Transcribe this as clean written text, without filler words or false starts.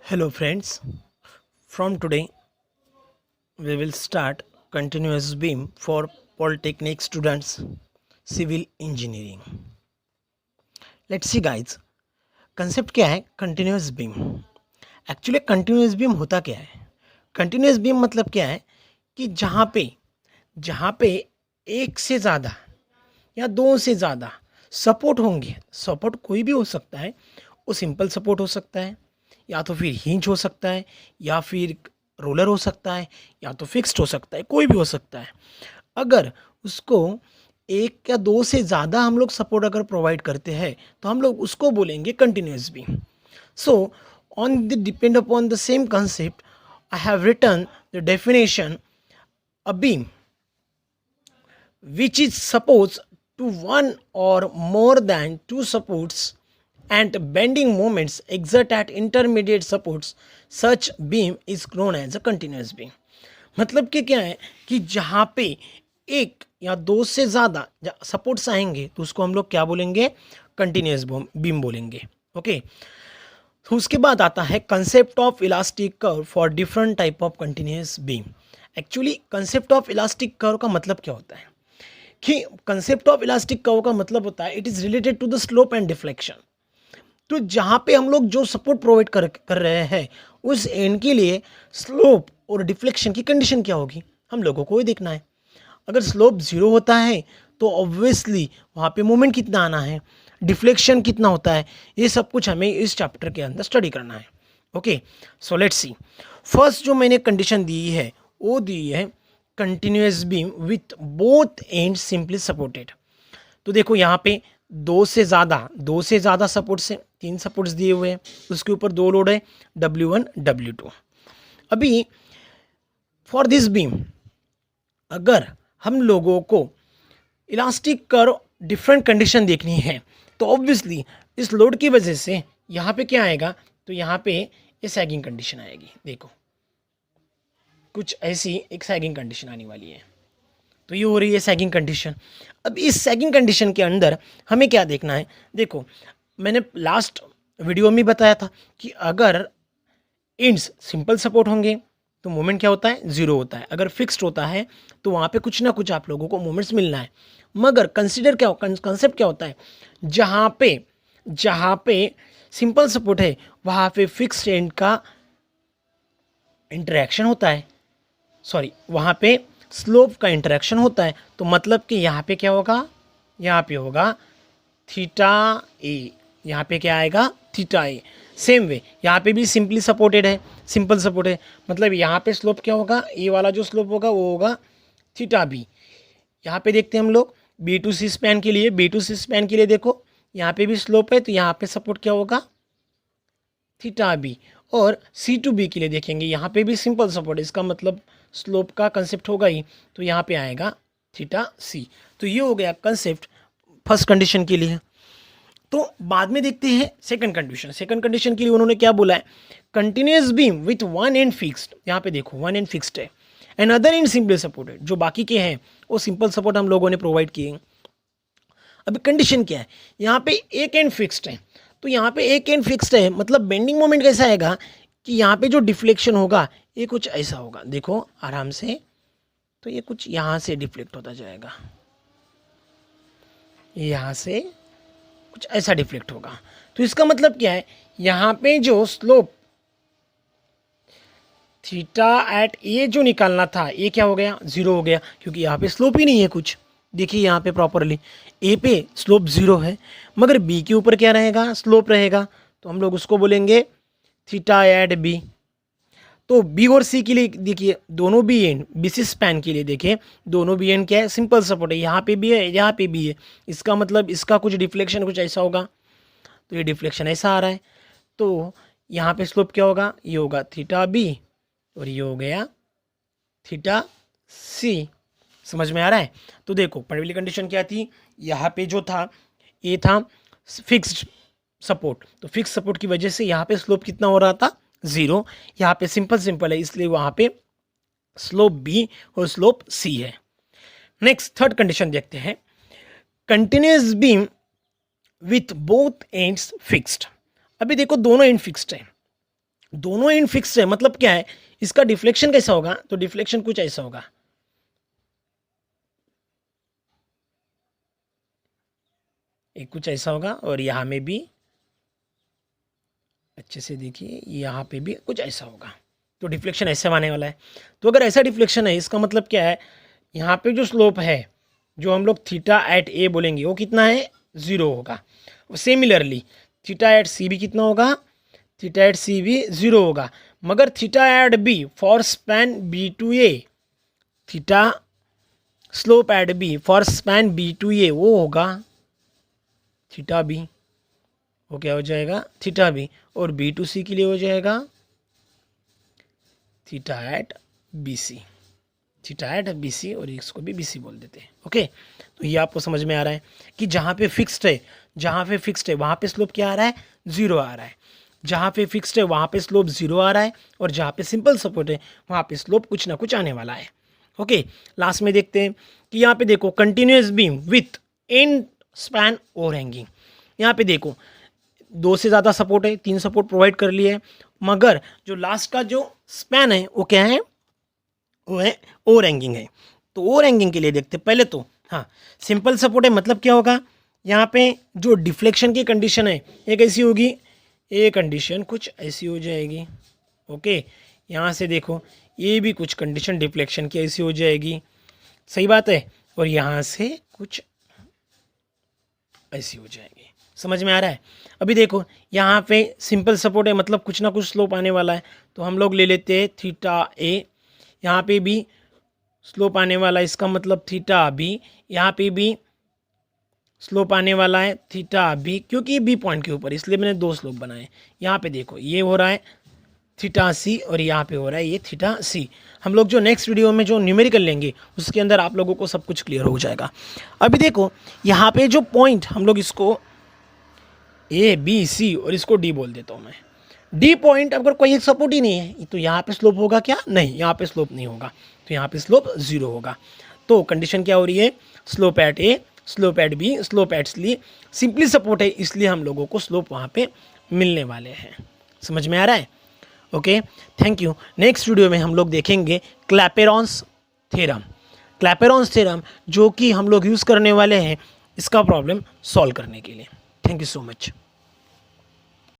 Hello friends, from today we will start continuous beam for polytechnic students civil engineering. Let's see guys, concept क्या है continuous beam. Actually continuous beam होता क्या है? Continuous beam मतलब क्या है कि जहाँ पे एक से ज़्यादा या दो से ज़्यादा सपोर्ट होंगे, सपोर्ट कोई भी हो सकता है, वो सिंपल सपोर्ट हो सकता है या तो फिर हिंज हो सकता है या फिर रोलर हो सकता है या तो फिक्स्ड हो सकता है, कोई भी हो सकता है। अगर उसको एक या दो से ज़्यादा हम लोग सपोर्ट अगर प्रोवाइड करते हैं तो हम लोग उसको बोलेंगे continuous beam. So on the depend upon the same concept I have written the definition a beam which is supposed to one or more than two supports and bending moments exert at intermediate supports, such beam is known as a continuous beam. मतलब कि क्या है कि जहाँ पे एक या दो से ज़्यादा सपोर्ट्स आएंगे तो उसको हम लोग क्या बोलेंगे? कंटिन्यूस बीम बोलेंगे। ओके, तो उसके बाद आता है concept of elastic curve for different type of continuous beam. Actually concept of elastic curve का मतलब क्या होता है कि कंसेप्ट ऑफ इलास्टिक कर्व का मतलब होता है it is related to the slope and deflection. तो जहाँ पे हम लोग जो सपोर्ट प्रोवाइड कर रहे हैं उस एंड के लिए स्लोप और डिफ्लेक्शन की कंडीशन क्या होगी हम लोगों को ही देखना है। अगर स्लोप ज़ीरो होता है तो ऑब्वियसली वहाँ पे मोमेंट कितना आना है, डिफ्लेक्शन कितना होता है, ये सब कुछ हमें इस चैप्टर के अंदर स्टडी करना है। Okay, so let's see. First जो मैंने कंडीशन दी है वो दी है continuous beam width both and simply supported. तो देखो यहाँ पे दो से ज़्यादा सपोर्ट से तीन सपोर्ट्स दिए हुए हैं, उसके ऊपर दो लोड है W1 W2। अभी फॉर दिस बीम अगर हम लोगों को इलास्टिक कर्व डिफरेंट कंडीशन देखनी है तो ऑब्वियसली इस लोड की वजह से यहाँ पे क्या आएगा, तो यहाँ पे ये सैगिंग कंडीशन आएगी। देखो कुछ ऐसी एक सैगिंग कंडीशन आने वाली है, तो ये हो रही है सैगिंग कंडीशन। अब इस सैगिंग कंडीशन के अंदर हमें क्या देखना है? देखो मैंने लास्ट वीडियो में बताया था कि अगर इंड्स सिंपल सपोर्ट होंगे तो मोमेंट क्या होता है? ज़ीरो होता है। अगर फिक्स्ड होता है तो वहाँ पे कुछ ना कुछ आप लोगों को मोमेंट्स मिलना है। मगर कंसिडर क्या कंसेप्ट क्या होता है? जहाँ पे सिंपल सपोर्ट है वहाँ पे फिक्स्ड एंड का इंटरेक्शन होता है, सॉरी वहाँ पे स्लोप का इंटरेक्शन होता है। तो मतलब कि यहाँ पे क्या होगा? यहाँ पे होगा थीटा ए, यहाँ पे क्या आएगा? थीटा ए। सेम वे यहाँ पे भी सिंपली सपोर्टेड है, सिंपल सपोर्ट है, मतलब यहाँ पे स्लोप क्या होगा? ए वाला जो स्लोप होगा वो होगा थीटा बी। यहाँ पे देखते हैं हम लोग B2C स्पैन के लिए, B2C स्पैन के लिए देखो यहाँ पे भी स्लोप है तो यहाँ पे सपोर्ट क्या होगा? Theta B. और C2B के लिए देखेंगे यहाँ पे भी सिंपल सपोर्ट है, इसका मतलब स्लोप का कंसेप्ट होगा ही, तो यहाँ पे आएगा थीटा सी। तो ये हो गया कंसेप्ट फर्स्ट कंडीशन के लिए। तो बाद में देखते हैं सेकंड कंडीशन। सेकंड कंडीशन के लिए उन्होंने क्या बोला है? Continuous beam width one and fixed. यहाँ पे देखो वन एंड फिक्स्ड है and other and simply supported. जो बाकी के हैं वो सिंपल सपोर्ट हम लोगों ने प्रोवाइड किए। अभी कंडीशन क्या है? यहाँ पे एक एंड फिक्स्ड है, तो यहाँ पे एक एंड फिक्स्ड है मतलब बेंडिंग मोमेंट कैसा आएगा कि यहाँ पे जो डिफ्लेक्शन होगा ये कुछ ऐसा होगा। देखो आराम से, तो ये कुछ यहाँ से डिफ्लेक्ट होता जाएगा, यहाँ से कुछ ऐसा डिफ्लेक्ट होगा। तो इसका मतलब क्या है? यहाँ पे जो स्लोप थीटा एट ए जो निकालना था ये क्या हो गया? ज़ीरो हो गया, क्योंकि यहाँ पे स्लोप ही नहीं है कुछ। देखिए यहाँ पे प्रॉपरली ए पे स्लोप ज़ीरो है, मगर बी के ऊपर क्या रहेगा? स्लोप रहेगा, तो हम लोग उसको बोलेंगे थीटा एट बी। तो बी और सी के लिए देखिए दोनों बी एंड BC स्पैन के लिए देखिए दोनों बी एंड क्या है? सिंपल सपोर्ट है। यहाँ पे भी है, यहाँ पे भी है, इसका मतलब इसका कुछ डिफ्लेक्शन कुछ ऐसा होगा, तो ये डिफ्लेक्शन ऐसा आ रहा है। तो यहाँ पे स्लोप क्या होगा? ये होगा थीटा बी और ये हो गया थीटा सी। समझ में आ रहा है? तो देखो पहली कंडीशन क्या थी? यहाँ पे जो था ये था फिक्स्ड सपोर्ट, तो फिक्स सपोर्ट की वजह से यहाँ पे स्लोप कितना हो रहा था? ज़ीरो। यहाँ पे सिंपल है इसलिए वहाँ पे स्लोप बी और स्लोप सी है। नेक्स्ट थर्ड कंडीशन देखते हैं, continuous beam width both ends fixed. अभी देखो दोनों एंड फिक्स्ड है, दोनों एंड फिक्स है, मतलब क्या है, इसका डिफ्लेक्शन कैसा होगा, तो डिफ्लेक्शन कुछ ऐसा होगा, एक कुछ ऐसा होगा, और यहाँ में भी अच्छे से देखिए, यहाँ पे भी कुछ ऐसा होगा, तो डिफ्लेक्शन ऐसे आने वाला है। तो अगर ऐसा डिफ्लेक्शन है, इसका मतलब क्या है, यहाँ पे जो स्लोप है, जो हम लोग थीटा एट ए बोलेंगे, वो कितना है, 0 होगा। सिमिलरली थीटा एट सी भी कितना होगा, थीटा एट सी भी 0 होगा। मगर theta at B for span B to A, theta slope at B for span B to A, वो होगा थीटा बी, वो क्या हो जाएगा, थीटा बी, और बी टू सी के लिए हो जाएगा theta at B C, theta at B C, और इसको भी बी सी बोल देते हैं। ओके, तो ये आपको समझ में आ रहा है कि जहाँ पे फिक्स्ड है, जहाँ पे फिक्स्ड है वहाँ पे स्लोप क्या आ रहा है, 0 आ रहा है। जहाँ पे फिक्स्ड है वहाँ पे स्लोप 0 आ रहा है, और जहाँ पे सिंपल सपोर्ट है वहाँ पे स्लोप कुछ ना कुछ आने वाला है। ओके, लास्ट में देखते हैं कि यहाँ पे देखो continuous beam width and span overhanging. यहाँ पे देखो 2 से ज़्यादा सपोर्ट है, 3 सपोर्ट प्रोवाइड कर लिए, मगर जो लास्ट का जो स्पैन है वो क्या है, वो है ओवरहैंगिंग है। तो ओवरहैंगिंग के लिए देखते हैं पहले तो, हाँ सिंपल सपोर्ट है, मतलब क्या होगा, यहाँ पे जो डिफ्लेक्शन की कंडीशन है ये कैसी होगी, ये कंडीशन कुछ ऐसी हो जाएगी। ओके, यहाँ से देखो ये भी कुछ कंडीशन डिफ्लेक्शन की ऐसी हो जाएगी, सही बात है, और यहाँ से कुछ ऐसी हो जाएगी। समझ में आ रहा है। अभी देखो यहाँ पे सिंपल सपोर्ट है, मतलब कुछ ना कुछ स्लोप आने वाला है, तो हम लोग ले लेते हैं थीटा ए, यहाँ पे भी स्लोप आने वाला है, इसका मतलब थीटा बी, यहाँ पे भी स्लोप आने वाला है थीटा बी, क्योंकि बी पॉइंट के ऊपर इसलिए मैंने 2 स्लोप बनाए। यहाँ पे देखो ये हो रहा है थीटा सी, और यहाँ पे हो रहा है ये थीटा सी। हम लोग जो नेक्स्ट वीडियो में जो न्यूमेरिकल लेंगे उसके अंदर आप लोगों को सब कुछ क्लियर हो जाएगा। अभी देखो यहाँ पे जो पॉइंट हम लोग इसको ए बी सी और इसको डी बोल देता हूँ मैं। डी पॉइंट अगर कोई एक सपोर्ट ही नहीं है तो यहाँ पे स्लोप होगा क्या, नहीं, यहाँ पे स्लोप नहीं होगा, तो यहाँ पे स्लोप 0 होगा। तो कंडीशन क्या हो रही है, slope at A, slope at B, slope at C, simply support है इसलिए हम लोगों को स्लोप वहाँ पे मिलने वाले हैं। समझ में आ रहा है। Okay, thank you. Next video में हम लोग देखेंगे क्लैपेरॉन्स थ्योरम, क्लैपेरॉन्स थ्योरम जो कि हम लोग यूज़ करने वाले हैं इसका प्रॉब्लम सॉल्व करने के लिए। Thank you so much.